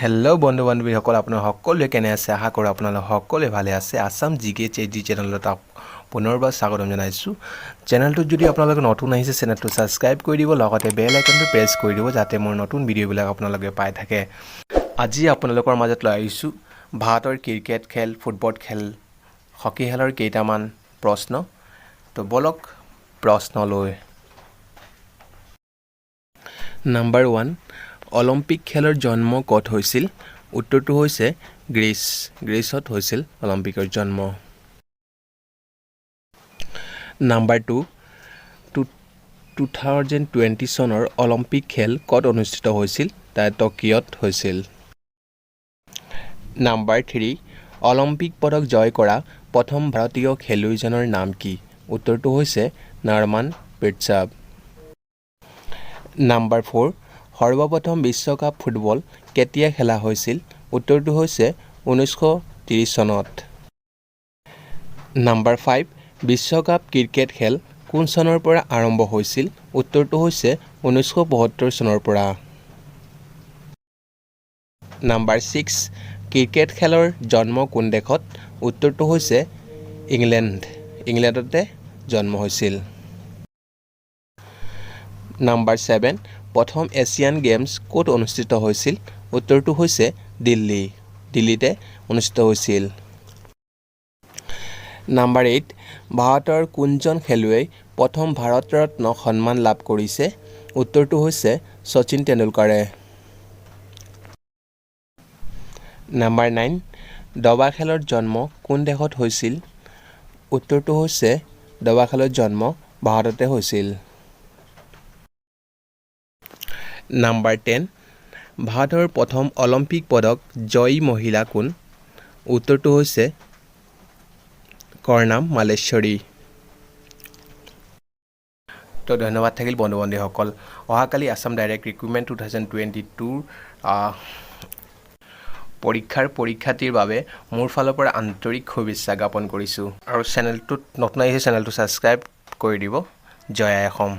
hello' বন্ধু বান্ধৱীসকল আপোনালোক সকলোৱে কেনে আছে আশা কৰোঁ আপোনালোক সকলোৱে ভালে আছে আসাম জিকে চেজি চেনেলত পুনৰবাৰ স্বাগতম জনাইছোঁ চেনেলটোত যদি আপোনালোকে নতুন আহিছে চেনেলটো সাবস্ক্ৰাইব কৰি দিব লগতে বেল আইকনটো প্ৰেছ কৰি দিব যাতে মোৰ নতুন ভিডিঅ'বিলাক আপোনালোকে পাই থাকে আজি আপোনালোকৰ মাজত লৈ আহিছোঁ ভাৰতৰ ক্ৰিকেট খেল ফুটবল খেল হকি খেলৰ কেইটামান প্ৰশ্ন তো বলক প্ৰশ্নলৈ নাম্বাৰ 1 অলিম্পিক খেলৰ জন্ম ক'ত হৈছিল উত্তৰটো হৈছে গ্ৰীচত হৈছিল অলিম্পিকৰ জন্ম নাম্বাৰ 2 2020 চনৰ অলিম্পিক খেল ক'ত অনুষ্ঠিত হৈছিল তা টকিঅত হৈছিল নাম্বাৰ 3 অলিম্পিক পদক জয় কৰা প্ৰথম ভাৰতীয় খেলুৱৈজনৰ নাম কি উত্তৰটো হৈছে নাৰমান পিটছাব নাম্বাৰ 4 সৰ্বপ্ৰথম বিশ্বকাপ ফুটবল কেতিয়া খেলা হৈছিল উত্তৰটো হৈছে 1930 চনত নাম্বাৰ 5 বিশ্বকাপ ক্ৰিকেট খেল কোন চনৰ পৰা আৰম্ভ হৈছিল উত্তৰটো হৈছে 1972 চনৰ পৰা নাম্বাৰ 6 ক্ৰিকেট খেলৰ জন্ম কোন দেশত উত্তৰটো হৈছে ইংলেণ্ডতে জন্ম হৈছিল নাম্বাৰ 7 প্ৰথম এছিয়ান গেমছ ক'ত অনুষ্ঠিত হৈছিল উত্তৰটো হৈছে দিল্লীতে অনুষ্ঠিত হৈছিল নাম্বাৰ 8 ভাৰতৰ কোনজন খেলুৱৈ প্ৰথম ভাৰত ৰত্ন সন্মান লাভ কৰিছে উত্তৰটো হৈছে শচীন তেণ্ডুলকাৰে নাম্বাৰ 9 দবা খেলৰ জন্ম কোন দেশত হৈছিল উত্তৰটো হৈছে দবা খেলৰ জন্ম ভাৰততে হৈছিল নাম্বাৰ 10 ভাৰতৰ প্ৰথম অলিম্পিক পদক জয়ী মহিলা কোন উত্তৰটো হৈছে কৰ্ণাম মালেশ্বৰী তো ধন্যবাদ থাকিল বন্ধু বান্ধৱীসকল অহাকালি আসাম ডাইৰেক্ট ৰিক্ৰুটমেণ্ট 2022 পৰীক্ষাৰ্থীৰ বাবে মোৰ ফালৰ পৰা আন্তৰিক শুভেচ্ছা জ্ঞাপন কৰিছোঁ আৰু চেনেলটোত নতুন আহিছে চেনেলটো ছাবস্ক্ৰাইব কৰি দিব জয় অসম